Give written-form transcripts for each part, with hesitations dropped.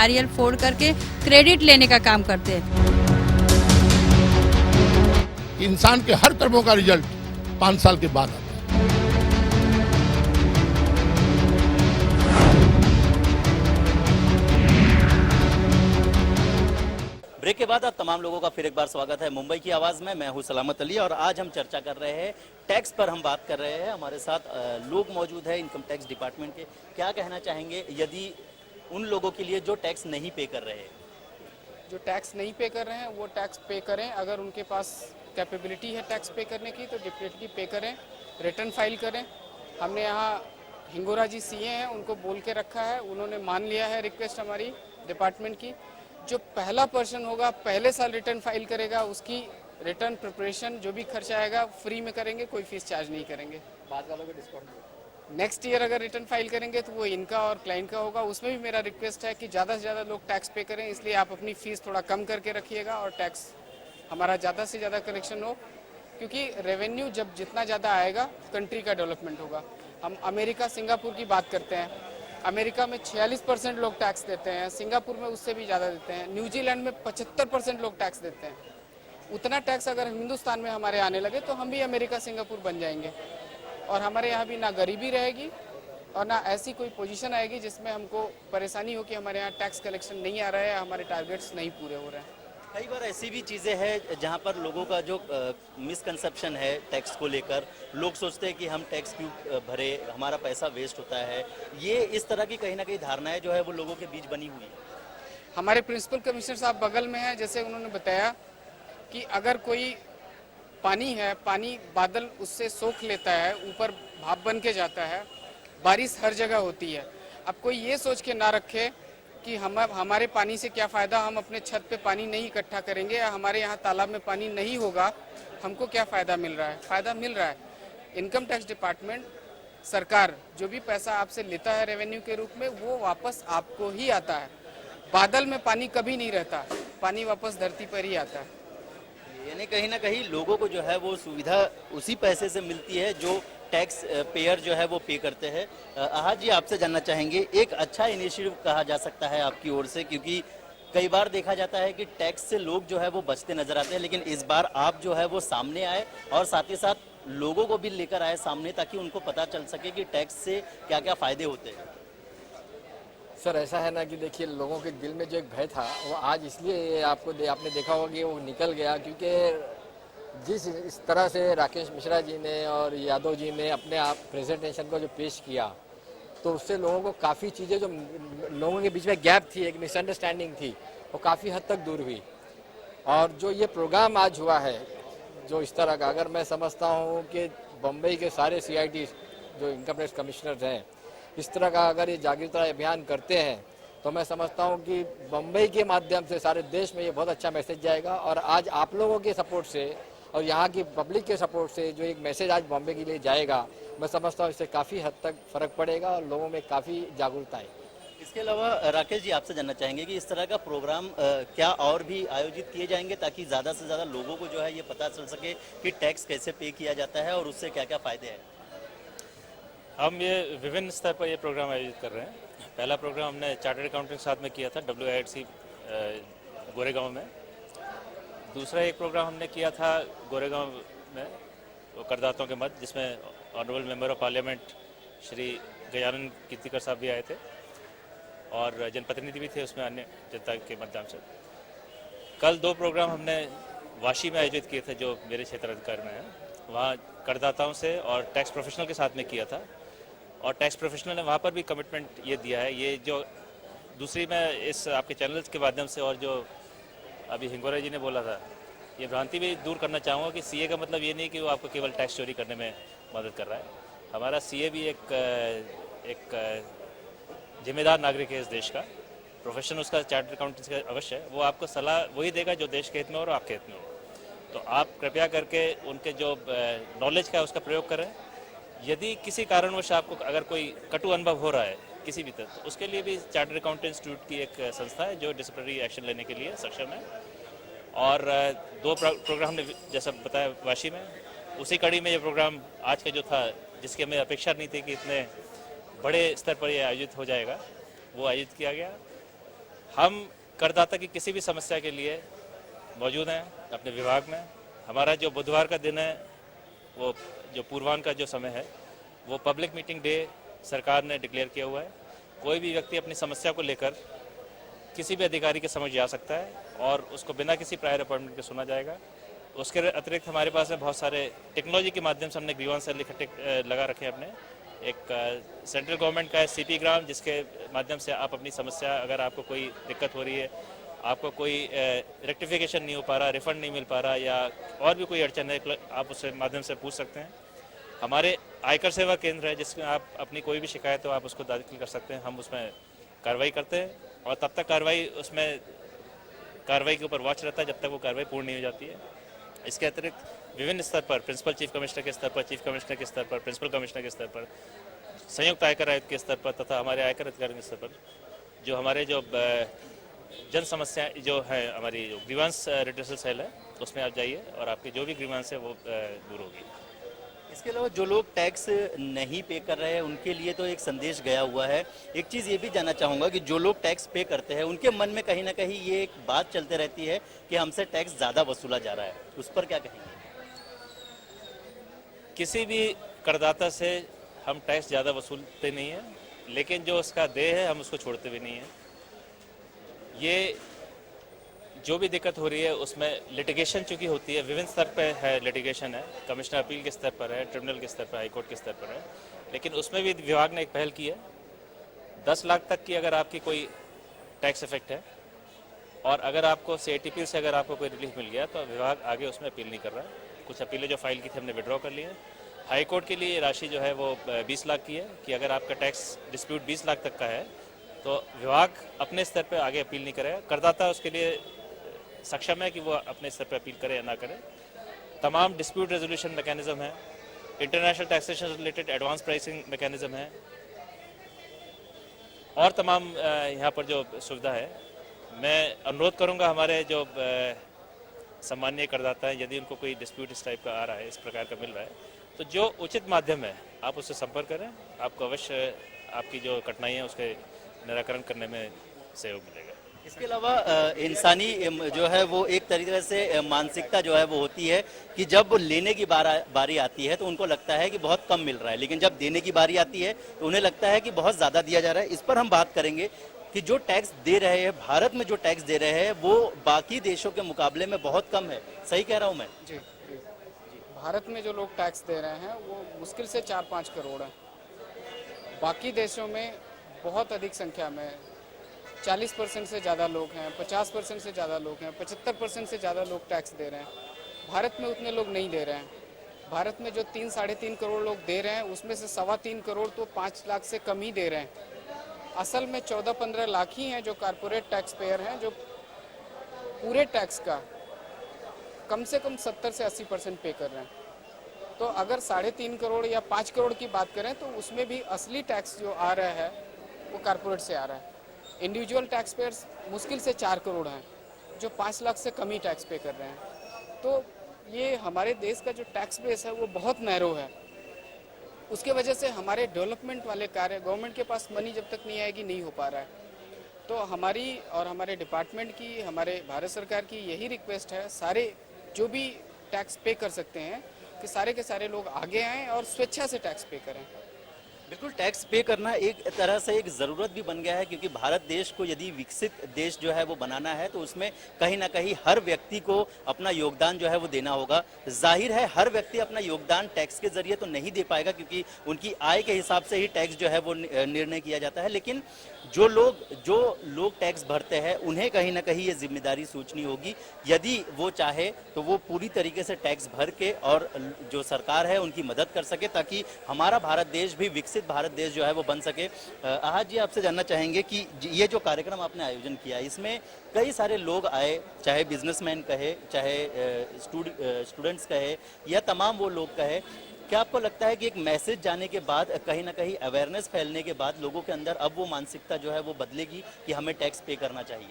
नारियल फोड़ करके क्रेडिट लेने का काम करते हैं। इंसान के हर कर्मों का रिजल्ट 5 साल के बाद आता है। ब्रेक के बाद आप तमाम लोगों का फिर एक बार स्वागत है मुंबई की आवाज़ में। मैं हूं सलामत अली और आज हम चर्चा कर रहे हैं टैक्स पर। हम बात कर रहे हैं, हमारे साथ लोग मौजूद हैं इनकम टैक्स डिपार्टमेंट के। क्या कहना चाहेंगे यदि उन लोगों के लिए जो टैक्स नहीं पे कर रहे हैं? जो टैक्स नहीं पे कर रहे हैं वो टैक्स पे करें। अगर उनके पास कैपेबिलिटी है टैक्स पे करने की तो डेफिनेटली पे करें, रिटर्न फाइल करें। हमने यहाँ हिंगोरा जी सीए हैं, उनको बोल के रखा है, उन्होंने मान लिया है रिक्वेस्ट हमारी डिपार्टमेंट की। जो पहला पर्सन होगा, पहले साल रिटर्न फाइल करेगा, उसकी रिटर्न प्रिपरेशन जो भी खर्चा आएगा फ्री में करेंगे, कोई फीस चार्ज नहीं करेंगे। बाद वालों को डिस्काउंट। नेक्स्ट ईयर अगर रिटर्न फाइल करेंगे तो वो इनका और क्लाइंट का होगा। उसमें भी मेरा रिक्वेस्ट है कि ज़्यादा से ज़्यादा लोग टैक्स पे करें, इसलिए आप अपनी फ़ीस थोड़ा कम करके रखिएगा और टैक्स हमारा ज़्यादा से ज़्यादा कलेक्शन हो, क्योंकि रेवेन्यू जब जितना ज़्यादा आएगा कंट्री का डेवलपमेंट होगा। हम अमेरिका सिंगापुर की बात करते हैं, अमेरिका में 46% लोग टैक्स देते हैं, सिंगापुर में उससे भी ज़्यादा देते हैं, न्यूजीलैंड में 75% लोग टैक्स देते हैं। उतना टैक्स अगर हिंदुस्तान में हमारे आने लगे तो हम भी अमेरिका सिंगापुर बन जाएंगे और हमारे यहाँ भी ना गरीबी रहेगी और ना ऐसी कोई पोजीशन आएगी जिसमें हमको परेशानी हो कि हमारे यहाँ टैक्स कलेक्शन नहीं आ रहा है, हमारे टारगेट्स नहीं पूरे हो रहे हैं। कई बार ऐसी भी चीज़ें हैं जहां पर लोगों का जो मिसकंसेप्शन है टैक्स को लेकर, लोग सोचते हैं कि हम टैक्स क्यों भरे, हमारा पैसा वेस्ट होता है। ये इस तरह की कहीं ना कहीं धारणाएं जो है वो लोगों के बीच बनी हुई है। हमारे प्रिंसिपल कमिश्नर साहब बगल में हैं, जैसे उन्होंने बताया कि अगर कोई पानी है, पानी बादल उससे सोख लेता है, ऊपर भाप बन के जाता है, बारिश हर जगह होती है। अब कोई ये सोच के ना रखे कि हमारे पानी से क्या फ़ायदा, हम अपने छत पे पानी नहीं इकट्ठा करेंगे या हमारे यहाँ तालाब में पानी नहीं होगा, हमको क्या फ़ायदा मिल रहा है? फ़ायदा मिल रहा है। इनकम टैक्स डिपार्टमेंट, सरकार जो भी पैसा आपसे लेता है रेवेन्यू के रूप में, वो वापस आपको ही आता है। बादल में पानी कभी नहीं रहता, पानी वापस धरती पर ही आता है। यानी कहीं ना कहीं लोगों को जो है वो सुविधा उसी पैसे से मिलती है जो टैक्स पेयर जो है वो पे करते हैं। आहत जी, आपसे जानना चाहेंगे, एक अच्छा इनिशिएटिव कहा जा सकता है आपकी ओर से, क्योंकि कई बार देखा जाता है कि टैक्स से लोग जो है वो बचते नजर आते हैं, लेकिन इस बार आप जो है वो सामने आए और साथ ही साथ लोगों को भी लेकर आए सामने, ताकि उनको पता चल सके कि टैक्स से क्या क्या फायदे होते हैं। सर, ऐसा है ना कि देखिए, लोगों के दिल में जो एक भय था वो आज इसलिए आपने देखा होगा कि वो निकल गया, क्योंकि जिस इस तरह से राकेश मिश्रा जी ने और यादव जी ने अपने आप प्रेजेंटेशन को जो पेश किया, तो उससे लोगों को काफ़ी चीज़ें जो लोगों के बीच में गैप थी, एक मिसअंडरस्टैंडिंग थी, वो काफ़ी हद तक दूर हुई। और जो ये प्रोग्राम आज हुआ है, जो इस तरह का, अगर मैं समझता हूँ कि बम्बई के सारे CIT जो इनकम टैक्स कमिश्नर हैं, इस तरह का अगर ये जागरूकता अभियान करते हैं तो मैं समझता हूँ कि बम्बई के माध्यम से सारे देश में ये बहुत अच्छा मैसेज जाएगा। और आज आप लोगों के सपोर्ट से और यहाँ की पब्लिक के सपोर्ट से जो एक मैसेज आज बॉम्बे के लिए जाएगा, मैं समझता हूँ इससे काफ़ी हद तक फ़र्क पड़ेगा और लोगों में काफ़ी जागरूकता आएगी। इसके अलावा राकेश जी, आपसे जानना चाहेंगे कि इस तरह का प्रोग्राम क्या और भी आयोजित किए जाएंगे ताकि ज़्यादा से ज़्यादा लोगों को जो है ये पता चल सके कि टैक्स कैसे पे किया जाता है और उससे क्या क्या फ़ायदे हैं? हम ये विभिन्न स्तर पर ये प्रोग्राम आयोजित कर रहे हैं। पहला प्रोग्राम हमने चार्टर्ड अकाउंटेंट के साथ में किया था WIITC गोरेगांव में। दूसरा एक प्रोग्राम हमने किया था गोरेगांव में, वो करदाताओं के मध्य, जिसमें honourable member of parliament Shri Gajanan Kirtikar साहब भी आए थे और जनप्रतिनिधि भी थे उसमें, अन्य जनता के माध्यम से। कल 2 प्रोग्राम हमने वाशी में आयोजित किए थे जो मेरे क्षेत्र अधिकार में है। वहाँ करदाताओं से और टैक्स प्रोफेशनल के साथ में किया था और टैक्स प्रोफेशनल ने वहाँ पर भी कमिटमेंट ये दिया है। ये जो दूसरी, मैं इस आपके चैनल्स के माध्यम से और जो अभी हिंगोरा जी ने बोला था, ये भ्रांति भी दूर करना चाहूँगा कि CA का मतलब ये नहीं कि वो आपको केवल टैक्स चोरी करने में मदद कर रहा है। हमारा CA भी एक जिम्मेदार नागरिक है इस देश का। प्रोफेशन उसका चार्टर्ड अकाउंटेंट का अवश्य है, वो आपको सलाह वही देगा जो देश के हित में और आपके हित में हो। तो आप कृपया करके उनके जो नॉलेज का है उसका प्रयोग करें। यदि किसी कारणवश आपको अगर कोई कटु अनुभव हो रहा है किसी भी तरह, तो उसके लिए भी चार्टर्ड अकाउंटेंट इंस्टीट्यूट की एक संस्था है जो डिसिप्लिनरी एक्शन लेने के लिए सक्षम है। और 2 प्रोग्राम हमने जैसा बताया वाशी में, उसी कड़ी में ये प्रोग्राम आज का जो था, जिसकी हमें अपेक्षा नहीं थी कि इतने बड़े स्तर पर ये आयोजित हो जाएगा, वो आयोजित किया गया। हम करदाता की किसी भी समस्या के लिए मौजूद हैं अपने विभाग में। हमारा जो बुधवार का दिन है, वो जो पूर्वाह्न का जो समय है, वो पब्लिक मीटिंग डे सरकार ने डिक्लेयर किया हुआ है। कोई भी व्यक्ति अपनी समस्या को लेकर किसी भी अधिकारी के समझ जा सकता है और उसको बिना किसी प्रायर अपॉइंटमेंट के सुना जाएगा। उसके अतिरिक्त हमारे पास में बहुत सारे टेक्नोलॉजी के माध्यम से हमने ग्रीवांस सेल इकट्ठे लगा रखे हैं। अपने एक सेंट्रल गवर्नमेंट का है सीपी ग्राम, जिसके माध्यम से आप अपनी समस्या, अगर आपको कोई दिक्कत हो रही है, आपको कोई रेक्टिफिकेशन नहीं हो पा रहा, रिफंड नहीं मिल पा रहा या और भी कोई अड़चन है, आप उसके माध्यम से पूछ सकते हैं। हमारे आयकर सेवा केंद्र है, जिसमें आप अपनी कोई भी शिकायत हो आप उसको दाखिल कर सकते हैं। हम उसमें कार्रवाई करते हैं और तब तक कार्रवाई के ऊपर वॉच रहता है जब तक वो कार्रवाई पूर्ण नहीं हो जाती है। इसके अतिरिक्त विभिन्न स्तर पर, प्रिंसिपल चीफ कमिश्नर के स्तर पर, चीफ कमिश्नर के स्तर पर, प्रिंसिपल कमिश्नर के स्तर पर, संयुक्त आयकर आयुक्त के स्तर पर तथा हमारे आयकर अधिकारी के स्तर पर जो हमारे जो जन समस्याएं जो है, हमारी जो ग्रीवांस रिड्रेसल सेल है, उसमें आप जाइए और आपकी जो भी ग्रीवांस है वो दूर होगी। इसके अलावा जो लोग टैक्स नहीं पे कर रहे हैं उनके लिए तो एक संदेश गया हुआ है। एक चीज़ ये भी जानना चाहूँगा कि जो लोग टैक्स पे करते हैं उनके मन में कहीं ना कहीं ये एक बात चलते रहती है कि हमसे टैक्स ज़्यादा वसूला जा रहा है, उस पर क्या कहेंगे? किसी भी करदाता से हम टैक्स ज़्यादा वसूलते नहीं हैं, लेकिन जो उसका देय है हम उसको छोड़ते भी नहीं हैं। ये जो भी दिक्कत हो रही है उसमें लिटिगेशन चूँकि होती है, विभिन्न स्तर पर है, लिटिगेशन है, कमिश्नर अपील के स्तर पर है, ट्रिब्यूनल के स्तर पर, हाईकोर्ट के स्तर पर है, लेकिन उसमें भी विभाग ने एक पहल की है। 10 लाख तक की अगर आपकी कोई टैक्स इफेक्ट है और अगर आपको CITP से अगर आपको कोई रिलीफ मिल गया तो विभाग आगे उसमें अपील नहीं कर रहा है। कुछ अपीलें जो फाइल की थी हमने विड्रॉ कर ली है। हाईकोर्ट के लिए राशि जो है वो 20 लाख की है कि अगर आपका टैक्स डिस्प्यूट 20 लाख तक का है तो विभाग अपने स्तर पर आगे अपील नहीं करेगा। करदाता उसके लिए सक्षम है कि वो अपने स्तर पर अपील करे या ना करे। तमाम डिस्प्यूट रेजोल्यूशन मैकेनिज्म है, international taxation related advance pricing mechanism है और तमाम यहाँ पर जो सुविधा है। मैं अनुरोध करूँगा हमारे जो सम्मानीय करदाता हैं, यदि उनको कोई डिस्प्यूट इस टाइप का आ रहा है, इस प्रकार का मिल रहा है, तो जो उचित माध्यम है आप उससे संपर्क करें। आपको अवश्य आपकी जो कठिनाई है उसके निराकरण करने में सहयोग मिलेगा। इसके अलावा इंसानी जो है वो एक तरीके से मानसिकता जो है वो होती है कि जब लेने की बारी आती है तो उनको लगता है कि बहुत कम मिल रहा है, लेकिन जब देने की बारी आती है तो उन्हें लगता है कि बहुत ज़्यादा दिया जा रहा है। इस पर हम बात करेंगे कि जो टैक्स दे रहे हैं, भारत में जो टैक्स दे रहे हैं वो बाकी देशों के मुकाबले में बहुत कम है। सही कह रहा हूँ मैं? जी। भारत में जो लोग टैक्स दे रहे हैं वो मुश्किल से 4-5 करोड़ है। बाकी देशों में बहुत अधिक संख्या में 40% से ज़्यादा लोग हैं, 50% से ज़्यादा लोग हैं, 75% से ज़्यादा लोग टैक्स दे रहे हैं। भारत में उतने लोग नहीं दे रहे हैं। भारत में जो 3-3.5 करोड़ लोग दे रहे हैं उसमें से 3.25 करोड़ तो 5 लाख से कम ही दे रहे हैं। असल में 14-15 लाख ही हैं जो कारपोरेट टैक्स पेयर हैं, जो पूरे टैक्स का कम से कम 70 से 80% पे कर रहे हैं। तो अगर 3.5 करोड़ या 5 करोड़ की बात करें तो उसमें भी असली टैक्स जो आ रहा है वो कारपोरेट से आ रहा है। इंडिविजुअल टैक्स पेयर्स मुश्किल से 4 करोड़ हैं जो 5 लाख से कम ही टैक्स पे कर रहे हैं। तो ये हमारे देश का जो टैक्स बेस है वो बहुत नैरो है। उसके वजह से हमारे डेवलपमेंट वाले कार्य गवर्नमेंट के पास मनी जब तक नहीं आएगी नहीं हो पा रहा है। तो हमारी और हमारे डिपार्टमेंट की, हमारे भारत सरकार की यही रिक्वेस्ट है, सारे जो भी टैक्स पे कर सकते हैं कि सारे के सारे लोग आगे आएँ और स्वेच्छा से टैक्स पे करें। बिल्कुल, टैक्स पे करना एक तरह से एक ज़रूरत भी बन गया है, क्योंकि भारत देश को यदि विकसित देश जो है वो बनाना है तो उसमें कहीं ना कहीं हर व्यक्ति को अपना योगदान जो है वो देना होगा। जाहिर है हर व्यक्ति अपना योगदान टैक्स के जरिए तो नहीं दे पाएगा, क्योंकि उनकी आय के हिसाब से ही टैक्स जो है वो निर्णय किया जाता है। लेकिन जो लोग टैक्स भरते हैं उन्हें कहीं ना कहीं ये जिम्मेदारी सोचनी होगी। यदि वो चाहे तो वो पूरी तरीके से टैक्स भर के और जो सरकार है उनकी मदद कर सके, ताकि हमारा भारत देश भी विकसित भारत देश जो है वो बन सके। आहत जी, आपसे जानना चाहेंगे कि ये जो कार्यक्रम आपने आयोजन किया, इसमें कई सारे लोग आए, चाहे बिजनेसमैन कहे, चाहे स्टूडेंट्स कहे, या तमाम वो लोग कहे। क्या आपको लगता है कि एक मैसेज जाने के बाद, कहीं ना कहीं अवेयरनेस फैलने के बाद लोगों के अंदर अब वो मानसिकता जो है वो बदलेगी कि हमें टैक्स पे करना चाहिए?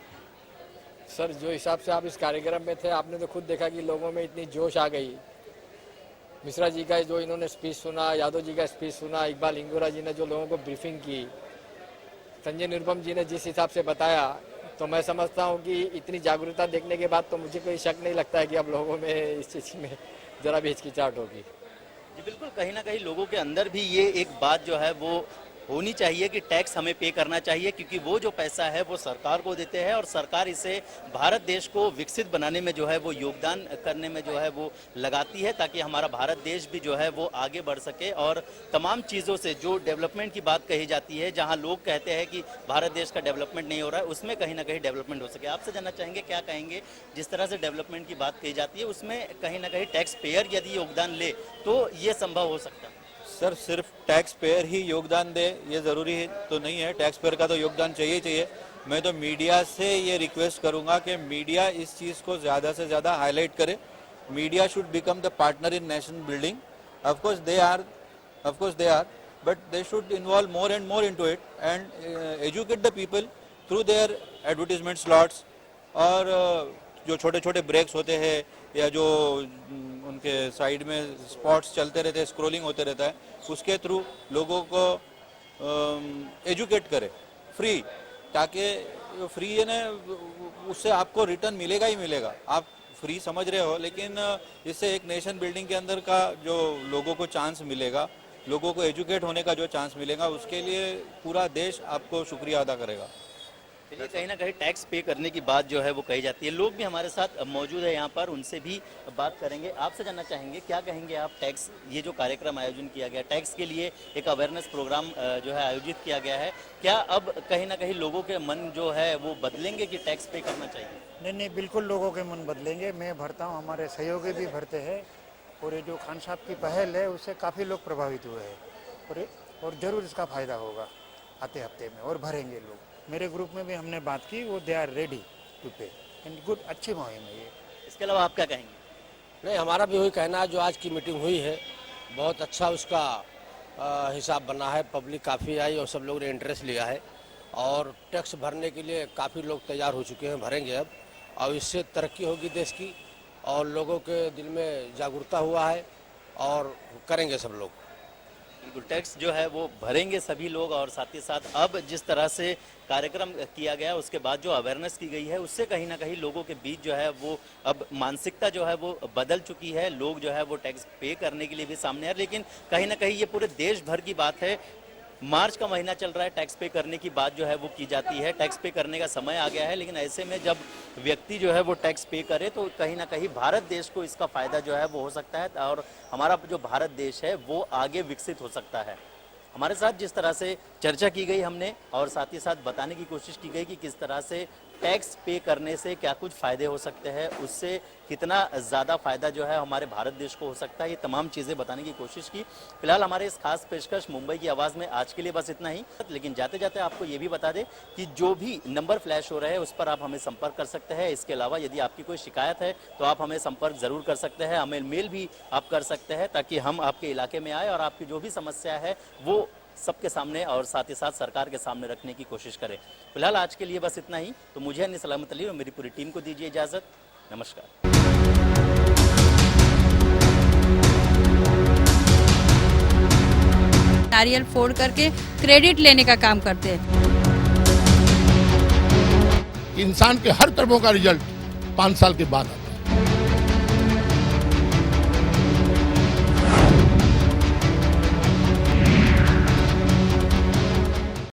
सर, जो हिसाब से आप इस कार्यक्रम में थे, आपने तो खुद देखा कि लोगों में इतनी जोश आ गई। मिश्रा जी का जो इन्होंने स्पीच सुना, यादव जी का स्पीच सुना, इकबाल हिंगोरा जी ने जो लोगों को ब्रीफिंग की, संजय निरुपम जी ने जिस हिसाब से बताया तो मैं समझता हूँ कि इतनी जागरूकता देखने के बाद तो मुझे कोई शक नहीं लगता है कि अब लोगों में इस चीज़ में ज़रा भी हिचकिचाहट होगी। जी बिल्कुल, कहीं ना कहीं लोगों के अंदर भी ये एक बात जो है वो होनी चाहिए कि टैक्स हमें पे करना चाहिए, क्योंकि वो जो पैसा है वो सरकार को देते हैं और सरकार इसे भारत देश को विकसित बनाने में जो है वो योगदान करने में जो है वो लगाती है, ताकि हमारा भारत देश भी जो है वो आगे बढ़ सके। और तमाम चीज़ों से जो डेवलपमेंट की बात कही जाती है, जहां लोग कहते हैं कि भारत देश का डेवलपमेंट नहीं हो रहा है, उसमें कहीं ना कहीं डेवलपमेंट हो सके। आपसे जानना चाहेंगे क्या कहेंगे, जिस तरह से डेवलपमेंट की बात कही जाती है उसमें कहीं ना कहीं टैक्स पेयर यदि योगदान ले तो ये संभव हो सकता है? सर, सिर्फ टैक्स पेयर ही योगदान दे ये ज़रूरी है तो नहीं है, टैक्स पेयर का तो योगदान चाहिए ही चाहिए। मैं तो मीडिया से ये रिक्वेस्ट करूंगा कि मीडिया इस चीज़ को ज़्यादा से ज़्यादा हाईलाइट करे। Media should become the partner in nation building. Of course they are, but they should involve more and more into it and educate the people through their advertisement slots. और जो छोटे छोटे ब्रेक्स होते हैं या जो उनके साइड में स्पॉट्स चलते रहते हैं, स्क्रॉलिंग होते रहता है, उसके थ्रू लोगों को एजुकेट करे फ्री, ताकि फ्री है ना, उससे आपको रिटर्न मिलेगा ही मिलेगा। आप फ्री समझ रहे हो, लेकिन इससे एक नेशन बिल्डिंग के अंदर का जो लोगों को चांस मिलेगा, लोगों को एजुकेट होने का जो चांस मिलेगा, उसके लिए पूरा देश आपको शुक्रिया अदा करेगा। चलिए, कहीं ना कहीं टैक्स पे करने की बात जो है वो कही जाती है। लोग भी हमारे साथ मौजूद है यहाँ पर, उनसे भी बात करेंगे। आपसे जानना चाहेंगे क्या कहेंगे आप, टैक्स ये जो कार्यक्रम आयोजन किया गया, टैक्स के लिए एक अवेयरनेस प्रोग्राम जो है आयोजित किया गया है, क्या अब कहीं ना कहीं लोगों के मन जो है वो बदलेंगे कि टैक्स पे करना चाहिए? नहीं, बिल्कुल लोगों के मन बदलेंगे। मैं भरता हूँ, हमारे सहयोगी भी भरते हैं, और ये जो खान साहब की पहल है उससे काफ़ी लोग प्रभावित हुए हैं, और ज़रूर इसका फ़ायदा होगा आते हफ्ते में, और भरेंगे लोग। मेरे ग्रुप में भी हमने बात की, वो दे आर रेडी टू पे एंड गुड, अच्छी मुहिम है ये। इसके अलावा आप क्या कहेंगे? नहीं, हमारा भी वही कहना है, जो आज की मीटिंग हुई है बहुत अच्छा उसका हिसाब बना है। पब्लिक काफ़ी आई और सब लोगों ने इंटरेस्ट लिया है, और टैक्स भरने के लिए काफ़ी लोग तैयार हो चुके हैं, भरेंगे अब। और इससे तरक्की होगी देश की, और लोगों के दिल में जागरूकता हुआ है, और करेंगे सब लोग। बिल्कुल, टैक्स जो है वो भरेंगे सभी लोग। और साथ ही साथ अब जिस तरह से कार्यक्रम किया गया, उसके बाद जो अवेयरनेस की गई है, उससे कहीं ना कहीं लोगों के बीच जो है वो अब मानसिकता जो है वो बदल चुकी है। लोग जो है वो टैक्स पे करने के लिए भी सामने आ रहे, लेकिन कहीं ना कहीं ये पूरे देश भर की बात है। मार्च का महीना चल रहा है, टैक्स पे करने की बात जो है वो की जाती है, टैक्स पे करने का समय आ गया है। लेकिन ऐसे में जब व्यक्ति जो है वो टैक्स पे करे तो कहीं ना कहीं भारत देश को इसका फ़ायदा जो है वो हो सकता है, और हमारा जो भारत देश है वो आगे विकसित हो सकता है। हमारे साथ जिस तरह से चर्चा की गई हमने, और साथ ही साथ बताने की कोशिश की गई कि किस तरह से टैक्स पे करने से क्या कुछ फ़ायदे हो सकते हैं, उससे कितना ज़्यादा फ़ायदा जो है हमारे भारत देश को हो सकता है, ये तमाम चीज़ें बताने की कोशिश की। फिलहाल हमारे इस खास पेशकश मुंबई की आवाज़ में आज के लिए बस इतना ही। लेकिन जाते जाते आपको ये भी बता दें कि जो भी नंबर फ्लैश हो रहे हैं उस पर आप हमें संपर्क कर सकते हैं। इसके अलावा यदि आपकी कोई शिकायत है तो आप हमें संपर्क ज़रूर कर सकते हैं, हमें मेल भी आप कर सकते हैं, ताकि हम आपके इलाके में आए और आपकी जो भी समस्या है वो सबके सामने और साथ ही साथ सरकार के सामने रखने की कोशिश करें। फिलहाल आज के लिए बस इतना ही। तो मुझे अन्य सलामत अली और मेरी पूरी टीम को दीजिए इजाज़त। नमस्कार। नारियल फोड़ करके क्रेडिट लेने का काम करते हैं। इंसान के हर कर्मों का रिजल्ट 5 साल के बाद आता है।